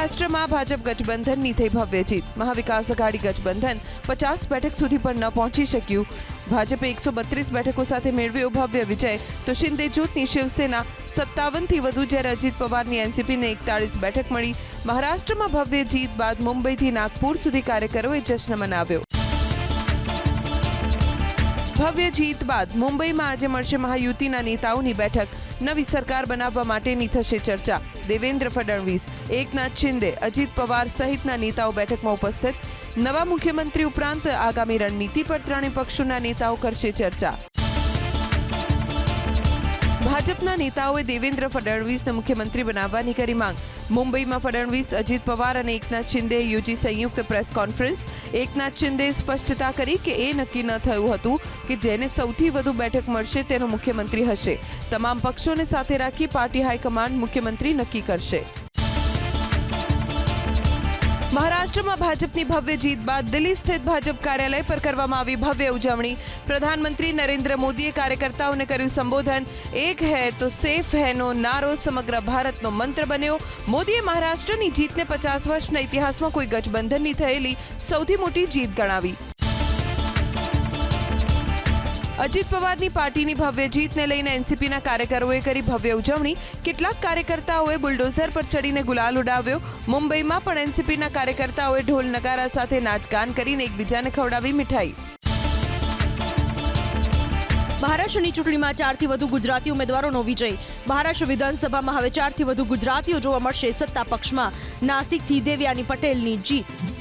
મહારાષ્ટ્રમાં ભાજપ ગઠબંધનની થઈ ભવ્ય જીત. મહાવિકાસ આઘાડી ગઠબંધન 50 બેઠક સુધી પણ ન પહોંચી શક્યું. ભાજપે 132 બેઠકો સાથે મેળવ્યો ભવ્ય વિજય, તો શિંદે જૂથની શિવસેના 57થી વધુ, જ્યારે અજીત પવારની એનસીપીને 41 બેઠક મળી. મહારાષ્ટ્રમાં ભવ્ય જીત બાદ મુંબઈથી નાગપુર સુધી કાર્યકરોએ જશ્ન મનાવ્યો. ભવ્ય જીત બાદ મુંબઈમાં આજે મળશે મહાયુતિના નેતાઓની બેઠક. નવી સરકાર બનાવવા માટેની થશે ચર્ચા. દેવેન્દ્ર ફડણવીસ, એકનાથ શિંદે, અજીત પવાર સહિતના નેતાઓ બેઠકમાં ઉપસ્થિત. નવા મુખ્યમંત્રી ઉપરાંત આગામી રણનીતિ પર ત્રણેય પક્ષોના નેતાઓ કરશે ચર્ચા. ભાજપના નેતાઓએ દેવેન્દ્ર ફડણવીસને મુખ્યમંત્રી બનાવવાની કરી માંગ. મુંબઈમાં ફડણવીસ, અજીત પવાર અને એકનાથ શિંદે યોજી સંયુક્ત પ્રેસ કોન્ફરન્સ. એકનાથ શિંદે સ્પષ્ટતા કરી કે એ નક્કી ન થયું હતું કે જેને સૌથી વધુ બેઠક મળશે તેનો મુખ્યમંત્રી હશે. તમામ પક્ષોને સાથે રાખી પાર્ટી હાઈકમાન્ડ મુખ્યમંત્રી નક્કી કરશે. મહારાષ્ટ્રમાં ભાજપની ભવ્ય જીત બાદ દિલ્હી સ્થિત ભાજપ કાર્યાલય પર કરવામાં આવી ભવ્ય ઉજવણી. પ્રધાનમંત્રી નરેન્દ્ર મોદીએ કાર્યકર્તાઓને કર્યું સંબોધન. એક હૈ તો સેફ હૈનો નારો સમગ્ર ભારતનો મંત્ર બન્યો. મોદીએ મહારાષ્ટ્રની જીતને 50 વર્ષના ઇતિહાસમાં કોઈ ગઠબંધનની થયેલી સૌથી મોટી જીત ગણાવી. અજીત પવારની પાર્ટીની ભવ્ય જીતને લઈને એનસીપીના કાર્યકરોએ કરી ભવ્ય ઉજવણી. કેટલાક કાર્યકર્તાઓએ બુલડોઝર પર ચડીને ગુલાલ ઉડાવ્યો. મુંબઈમાં પણ એનસીપીના કાર્યકર્તાઓએ ઢોલ નગારા સાથે નાચગાન કરીને એકબીજાને ખવડાવી મીઠાઈ. મહારાષ્ટ્રની ચૂંટણીમાં 4થી વધુ ગુજરાતી ઉમેદવારોનો વિજય. મહારાષ્ટ્ર વિધાનસભામાં હવે 4થી વધુ ગુજરાતીઓ જોવા મળશે સત્તા પક્ષમાં. નાસિકથી દેવયાની પટેલની જીત.